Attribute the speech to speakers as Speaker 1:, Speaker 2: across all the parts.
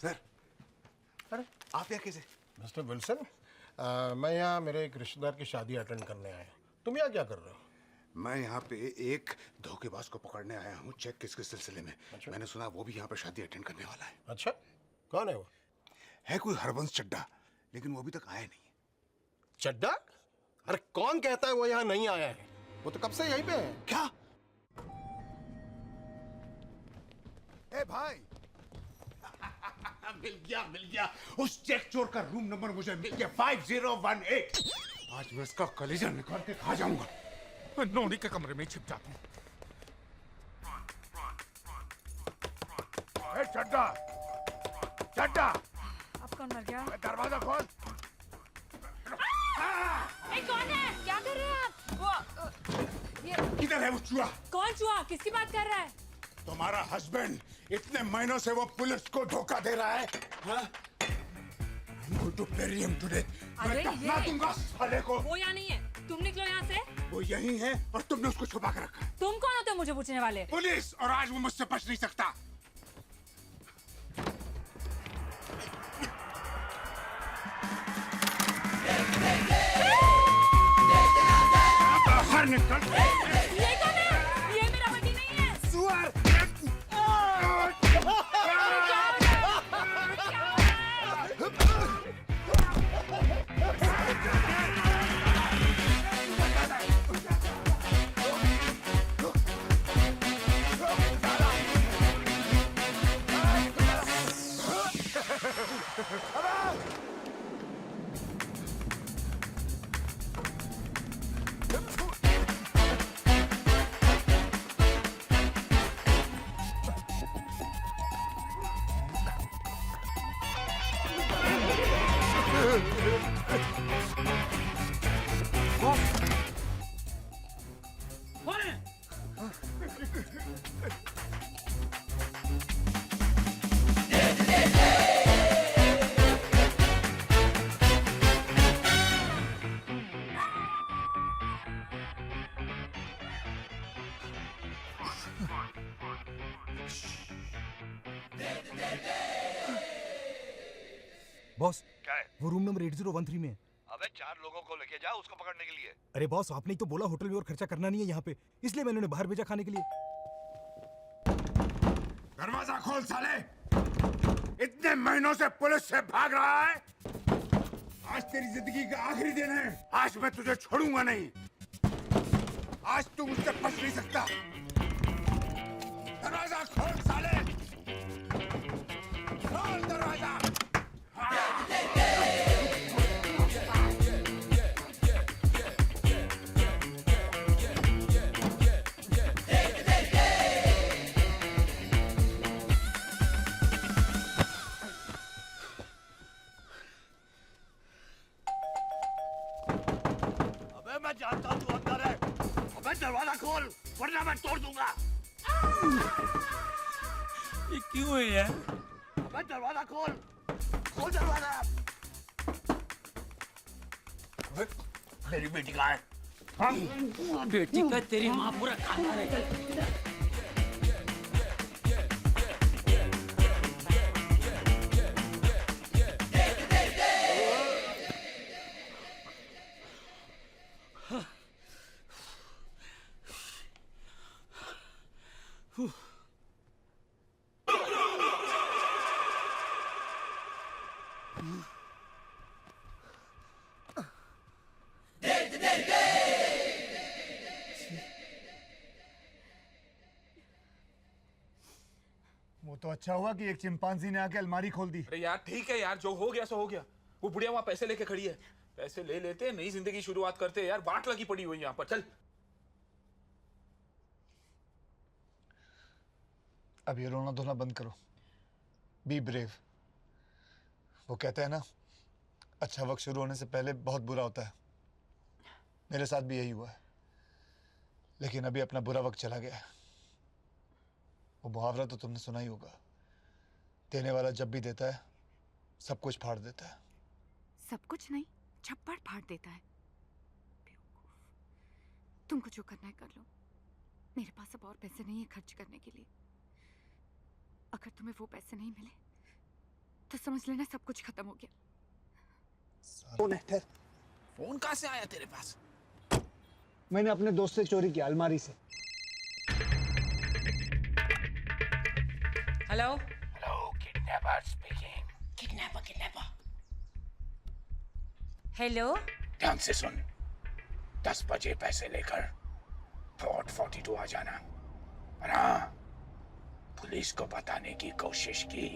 Speaker 1: Sir, अरे आप यहाँ कैसे?
Speaker 2: मिस्टर विल्सन, मैं यहाँ मेरे एक रिश्तेदार की शादी अटेंड करने आया हूँ। तुम यहाँ क्या कर रहे हो?
Speaker 1: मैं यहाँ पे एक धोखेबाज को पकड़ने आया हूँ चेक केस के सिलसिले में।
Speaker 2: अच्छा।
Speaker 1: मैंने सुना वो भी यहाँ पे शादी अटेंड करने वाला है।
Speaker 2: अच्छा, कौन है वो?
Speaker 1: है कोई हरबंस चड्ढा, लेकिन वो अभी तक आया नहीं है।
Speaker 2: चड्डा? अरे कौन कहता है वो यहाँ नहीं आया है? वो तो कब से यहीं पे है।
Speaker 1: क्या? ए भाई मिल गया उस चेक चोर का रूम नंबर मुझे मिल गया 5018। आज मैं इसका कलेजा निकाल के खा जाऊंगा।
Speaker 3: मैं नोनी के कमरे में छिप जाता हूँ। चड्डा चड्डा,
Speaker 4: अब कौन मर गया?
Speaker 3: दरवाजा खोल।
Speaker 4: कौन है? क्या कर रहे हैं आप? वो ये
Speaker 1: किधर है वो चूहा?
Speaker 4: कौन चूहा? किसकी बात कर रहा है?
Speaker 1: तुम्हारा हस्बैंड इतने महीनों से वो पुलिस को धोखा दे रहा है। हाँ? I'm going to bury him today।
Speaker 4: अरे
Speaker 1: मैं दफना दूंगा साले को।
Speaker 4: वो यहाँ नहीं है। तुम निकलो यहाँ से।
Speaker 1: वो यहीं है और तुमने उसको छुपा कर रखा है।
Speaker 4: तुम कौन होते हो मुझे पूछने वाले?
Speaker 1: पुलिस, और आज वो मुझसे बच नहीं सकता। बाहर निकल।
Speaker 4: ये कौन है? ये मेरा पति नहीं है।
Speaker 1: सुअर।
Speaker 5: बॉस,
Speaker 6: क्या है?
Speaker 5: वो रूम नंबर 8013 में है।
Speaker 6: अबे 4 लोगों को लेके जा उसको पकड़ने के लिए।
Speaker 5: अरे बॉस, आपने ही तो बोला होटल में और खर्चा करना नहीं है यहाँ पे, इसलिए मैंने उन्हें बाहर भेजा खाने के लिए।
Speaker 1: दरवाजा खोल साले। इतने महीनों से पुलिस से भाग रहा है। आज तेरी जिंदगी का आखिरी दिन है। आज मैं तुझे छोड़ूंगा नहीं। आज तू मुझसे बच नहीं सकता। दरवाजा खोल साले। खोल दरवाजा।
Speaker 6: अबे मैं जानता हूँ तू अंदर है। अबे दरवाजा खोल वरना मैं तोड़ दूंगा।
Speaker 3: ये क्यों है यार?
Speaker 6: अबे दरवाजा खोल, खोल दरवाजा। अबे मेरी बेटी कहाँ है?
Speaker 3: बेटी का तेरी माँ पूरा खाना है।
Speaker 7: वो तो अच्छा हुआ कि एक चिंपांजी ने आके अलमारी खोल दी।
Speaker 8: अरे यार ठीक है यार, जो हो गया सो हो गया। वो बुढ़िया वहां पैसे लेके खड़ी है, पैसे ले लेते नई जिंदगी शुरुआत करते। यार बाट लगी पड़ी हुई यहाँ पर। चल
Speaker 7: अब ये रोना धोना बंद करो। Be brave. वो कहते हैं ना, अच्छा वक्त शुरू होने से पहले बहुत बुरा होता है। मेरे साथ भी यही हुआ है, लेकिन अभी अपना बुरा वक्त चला गया है। वो मुहावरा तो तुमने सुना ही होगा, देने वाला जब भी देता है सब कुछ फाड़ देता है।
Speaker 9: सब कुछ नहीं, छप्पड़ फाड़ देता है। बेवकूफ। तुमको जो करना है कर लो। मेरे पास अब और पैसे नहीं है खर्च करने के लिए। अगर तुम्हें वो पैसे नहीं मिले तो समझ लेना सब कुछ खत्म हो गया।
Speaker 8: फोन कहाँ से आया तेरे पास?
Speaker 10: मैंने अपने दोस्त से चोरी किया, अलमारी से।
Speaker 3: Hello
Speaker 1: hello, kidnapper speaking.
Speaker 3: Kidnapper hello.
Speaker 1: ध्यान से सुन, 10 बजे पैसे लेकर फोर्ट 42 आ जाना। और हाँ, पुलिस को बताने की कोशिश की।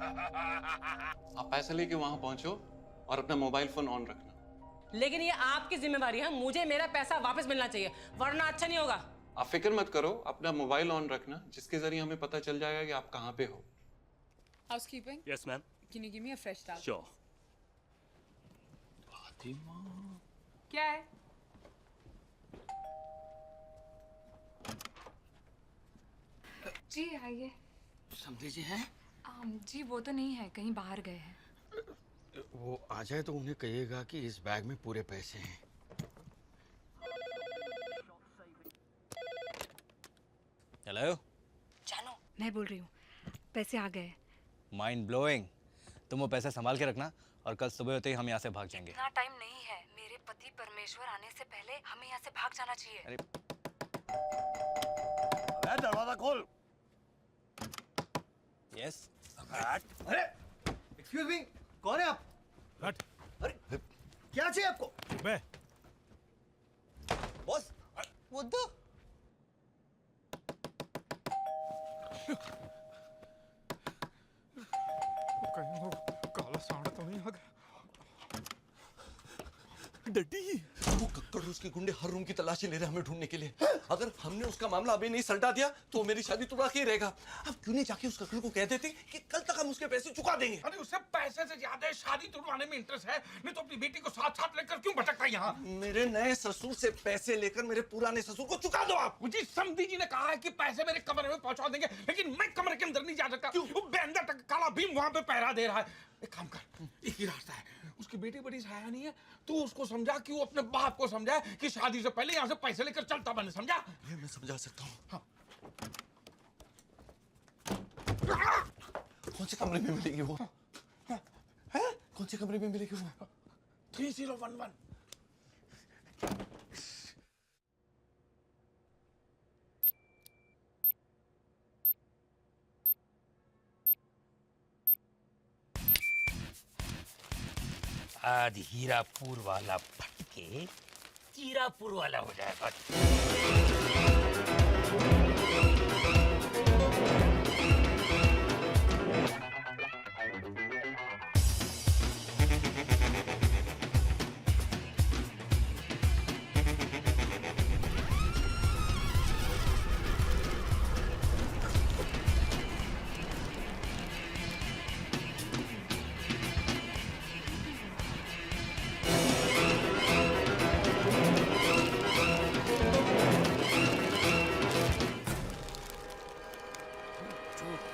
Speaker 11: आप पैसे लेके वहां पहुंचो और अपना मोबाइल फोन ऑन रखना।
Speaker 3: लेकिन ये आपकी जिम्मेवारी है, मुझे मेरा पैसा वापस मिलना चाहिए, वरना अच्छा नहीं होगा।
Speaker 11: आप फिक्र मत करो, अपना मोबाइल ऑन रखना, जिसके जरिए हमें पता चल जाएगा कि आप कहाँ पे हो।
Speaker 12: Housekeeping?
Speaker 6: Yes, ma'am.
Speaker 12: Can you give me a fresh towel?
Speaker 6: Sure.
Speaker 12: क्या है?
Speaker 9: जी आइए।
Speaker 3: समझे जी हैं?
Speaker 9: जी वो तो नहीं है, कहीं बाहर गए हैं।
Speaker 13: वो आ जाए तो उन्हें कहिएगा कि इस बैग में पूरे पैसे हैं।
Speaker 14: हेलो
Speaker 9: जानो, मैं बोल रही हूँ, पैसे आ गए।
Speaker 14: Mind blowing. तुम वो पैसे संभाल के रखना और कल सुबह होते ही हम यहाँ से भाग जाएंगे।
Speaker 9: इतना टाइम नहीं है, मेरे पति परमेश्वर आने से पहले हमें यहाँ से भाग जाना चाहिए।
Speaker 14: अरे
Speaker 6: दरवाजा खोल।
Speaker 14: यस।
Speaker 10: अरे एक्सक्यूज मी, कौन है आप?
Speaker 5: हट।
Speaker 10: अरे क्या चाहिए आपको?
Speaker 5: बे
Speaker 10: बॉस, वो दो।
Speaker 5: कहीं वो काला सांड तो नहीं आ गया?
Speaker 13: डड्डी, वो कक्कड़ उसके गुंडे हर रूम की तलाशी ले रहे हैं हमें ढूंढने के लिए। अगर हमने उसका मामला अभी नहीं सलटा दिया तो मेरी शादी तुड़ा के ही रहेगा। अब क्यों नहीं जाके उस कक्कड़ को कह देते कि कल तक हम उसके पैसे चुका देंगे।
Speaker 8: अरे उसे पैसे से ज्यादा शादी तुड़वाने में इंटरेस्ट है, नहीं तो अपनी बेटी को साथ साथ लेकर क्यों भटकता है यहाँ?
Speaker 13: मेरे नए ससुर से पैसे लेकर मेरे पुराने ससुर को चुका दो आप।
Speaker 8: मुझे समधी जी ने कहा है कि पैसे मेरे कमरे में पहुंचा देंगे, लेकिन मैं कमरे के अंदर नहीं जा सकता। वो बेंदा तक काला भीम वहां पे पहरा दे रहा है। एक काम कर, एक ही रास्ता है, उसकी बेटी बड़ी सयानी नहीं है, तू उसको समझा कि वो अपने बाप को समझाए कि शादी से पहले यहाँ से पैसे लेकर चलता बने, समझा?
Speaker 13: ये मैं समझा सकता हूँ।
Speaker 8: हाँ।
Speaker 13: कौन से कमरे में मिलेगी वो? है? कौन से कमरे में मिलेगी वो?
Speaker 8: 3011।
Speaker 3: आज हीरापुर वाला फटके हीरापुर वाला हो जाएगा।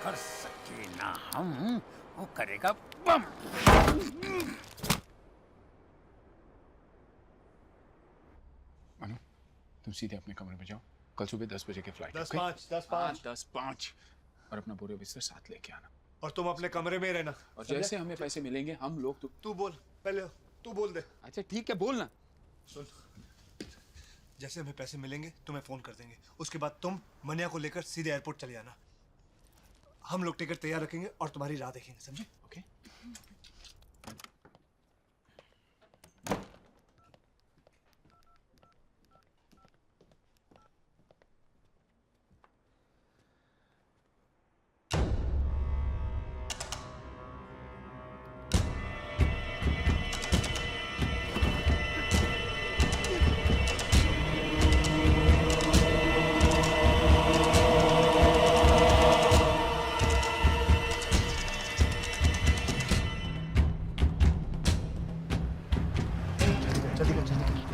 Speaker 3: कर सके ना हम, वो करेगा बम।
Speaker 8: मनु, तुम सीधे अपने कमरे में जाओ, कल सुबह 10 बजे की फ्लाइट।
Speaker 7: 10:05
Speaker 8: और अपना बोरे बिस्तर साथ लेके आना।
Speaker 7: और तुम अपने कमरे में रहना।
Speaker 8: और जैसे हमें पैसे मिलेंगे हम लोग
Speaker 7: तू बोल पहले, तू बोल दे।
Speaker 8: अच्छा ठीक है, बोलना।
Speaker 7: सुन, जैसे हमें पैसे मिलेंगे तुम्हें फोन कर देंगे, उसके बाद तुम मनिया को लेकर सीधे एयरपोर्ट चले जाना। हम लोग टिकट तैयार रखेंगे और तुम्हारी राह देखेंगे, समझे?
Speaker 8: ओके।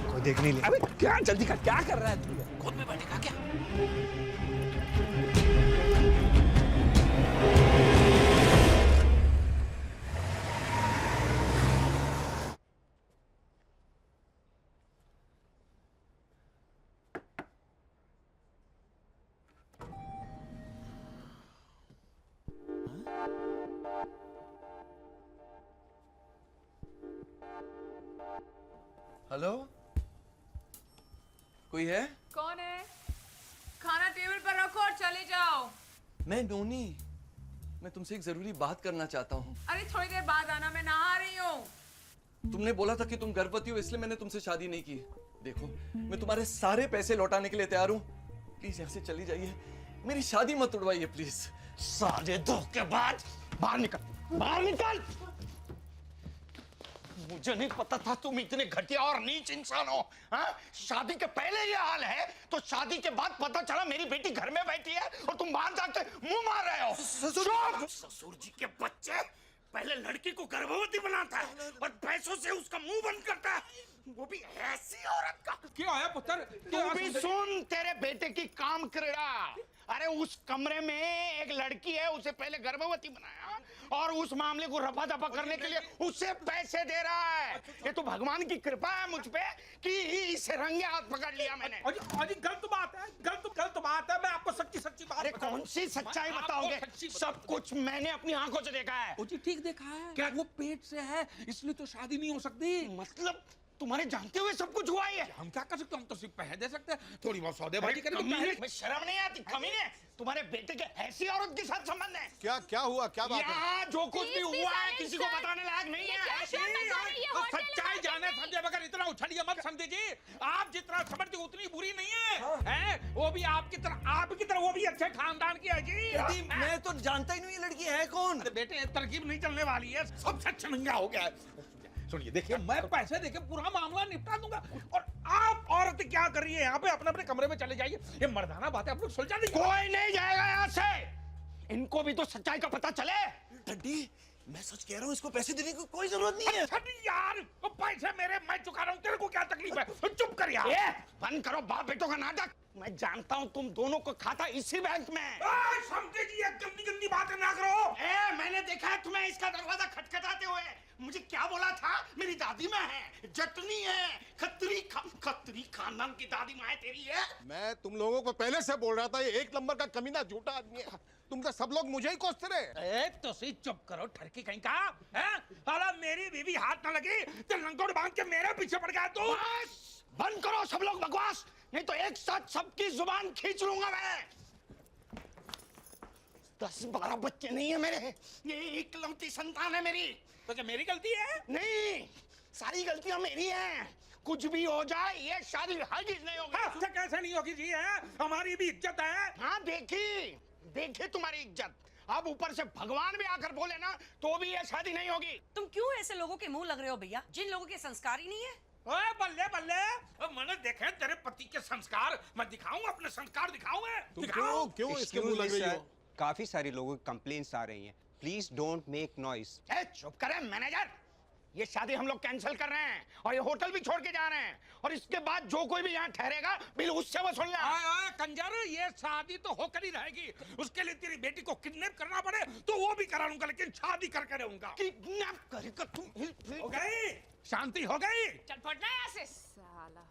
Speaker 7: कोई देख नहीं ले।
Speaker 8: अबे क्या जल्दी कर, क्या कर रहा है तू? खुद में बैठेगा क्या?
Speaker 13: हेलो, कोई है?
Speaker 12: कौन है? खाना टेबल पर रखो और चले जाओ।
Speaker 13: मैं नोनी, मैं तुमसे एक जरूरी बात करना चाहता हूँ।
Speaker 12: अरे थोड़ी देर बाद आना, मैं नहा रही हूँ।
Speaker 13: तुमने बोला था कि तुम गर्भवती हो, इसलिए मैंने तुमसे शादी नहीं की। देखो, मैं तुम्हारे सारे पैसे लौटाने के लिए तैयार हूँ। प्लीज यहाँ से चली जाइए, मेरी शादी मत उड़वाइए प्लीज।
Speaker 6: सारे धोखेबाज, बाहर निकल, बाहर निकल। मुझे नहीं पता था तुम इतने घटिया और नीच इंसान हो। हाँ? शादी के पहले ये हाल है तो शादी के बाद पता चला मेरी बेटी घर में बैठी है और तुम बाहर जाके मुंह मार रहे हो। ससुर जी के बच्चे, पहले लड़की को गर्भवती बनाता है और पैसों से उसका मुंह बंद करता है, वो भी ऐसी औरत का।
Speaker 8: क्या है पुत्र?
Speaker 6: तू भी सुन तेरे बेटे की काम क्रीड़ा। अरे उस कमरे में एक लड़की है, उसे पहले गर्भवती बनाया और उस मामले को रफा दफा करने के लिए उसे पैसे दे रहा है। ये तो भगवान की कृपा है मुझ पे कि इसे रंगे हाथ पकड़ लिया मैंने।
Speaker 8: अजी गलत बात है, गलत बात है। मैं आपको सच्ची सच्ची बात।
Speaker 6: अरे कौन सी सच्चाई बताओगे? सब कुछ मैंने अपनी आंखों से देखा है।
Speaker 8: जी ठीक देखा है। क्या वो पेट से है इसलिए तो शादी नहीं हो सकती?
Speaker 6: मतलब तुम्हारे जानते हुए सब कुछ हुआ ही है।
Speaker 8: हम क्या कर सकते हैं? हम तो सिर्फ पैसे दे सकते हैं, थोड़ी बहुत सौदेबाजी करेंगे।
Speaker 6: मैं शर्म नहीं आती? कमीने, तुम्हारे बेटे के ऐसी औरत के साथ संबंध है?
Speaker 2: क्या हुआ? क्या बात है?
Speaker 6: यहाँ जो कुछ भी हुआ है किसी को बताने लायक नहीं है।
Speaker 8: सच्चाई जाने समझे बगैर इतना उछलिए मत समझे जी। आप जितना समझते उतनी बुरी नहीं है, हैं? वो भी आपकी तरह वो भी अच्छे खानदान की है जी।
Speaker 13: मैं तो जानता ही नहीं ये लड़की है कौन।
Speaker 8: बेटे तरकीब नहीं चलने वाली है, सब सच महंगा हो गया है। सुनिए, देखिए मैं पैसे देके पूरा मामला निपटा दूंगा और आप औरत क्या कर रही है यहाँ पे? अपने अपने कमरे में चले जाइए। ये मर्दाना बात है, आप लोग सुलझा दीजिए।
Speaker 6: कोई नहीं जाएगा यहाँ से। इनको भी तो सच्चाई का पता चले।
Speaker 13: डड्डी, मैं सच कह रहा हूँ, इसको पैसे देने की कोई जरूरत नहीं है।
Speaker 8: अच्छा नहीं यार, वो पैसे मेरे, मैं चुका रहा हूँ, तेरे को क्या तकलीफ है? चुप कर यार।
Speaker 6: बंद करो बाप बेटों का नाटक। मैं जानता हूँ तुम दोनों को खाता इसी बैंक में।
Speaker 8: समझे जी, गंदी गंदी बातें ना करो।
Speaker 6: मैंने देखा है तुम्हें इसका दरवाजा खटखटाते हुए। मुझे क्या बोला था? मेरी दादी माँ है, जटनी है, खत्री खानदान की दादी माँ है तेरी है।
Speaker 2: मैं तुम लोगों को पहले से बोल रहा था, ये एक नंबर का कमीना झूठा आदमी है। तुम तो सब लोग मुझे ही कोसते रहे।
Speaker 8: तो सही चुप करो, ठरकी कहीं का है? अरे मेरी बीवी हाथ ना लगी तो लंगोट बांध के मेरे पीछे पड़ गया तू।
Speaker 6: बंद करो सब लोग बकवास, नहीं तो एक साथ सबकी जुबान खींच लूंगा मैं। 10-12 बच्चे नहीं है मेरे, ये इकलौती संतान है मेरी।
Speaker 8: तो क्या मेरी गलती है?
Speaker 6: नहीं, सारी गलतियां मेरी हैं। कुछ भी हो जाए ये शादी हरगिज नहीं होगी।
Speaker 8: अच्छा कैसे नहीं होगी जी? है हमारी भी इज्जत है।
Speaker 6: हाँ देखी तुम्हारी इज्जत। अब ऊपर से भगवान भी आकर बोले ना तो भी ये शादी नहीं होगी।
Speaker 3: तुम क्यों ऐसे लोगों के मुंह लग रहे हो भैया, जिन लोगों के संस्कार ही नहीं है?
Speaker 8: ओए बल्ले बल्ले, मैंने देखे तेरे पति के संस्कार, मैं दिखाऊं अपने संस्कार दिखाऊं।
Speaker 2: क्यों इसके मुंह लग रही हो?
Speaker 15: काफी सारे लोगों की कंप्लेंट्स आ रही हैं। Please don't make noise.
Speaker 6: चुप करें मैनेजर, ये शादी हम लोग कैंसिल कर रहे हैं और ये होटल भी छोड़ के जा रहे हैं और इसके बाद जो कोई भी यहाँ ठहरेगा बिल उससे वसूलना।
Speaker 8: कंजर, ये शादी तो होकर ही रहेगी। उसके लिए तेरी बेटी को किडनैप करना पड़े तो वो भी करा लूंगा, लेकिन शादी करके रहूंगा।
Speaker 6: किडनैप करेगा तुम?
Speaker 8: हो गई शांति, हो गई।
Speaker 12: चल फटना यहाँ से साला।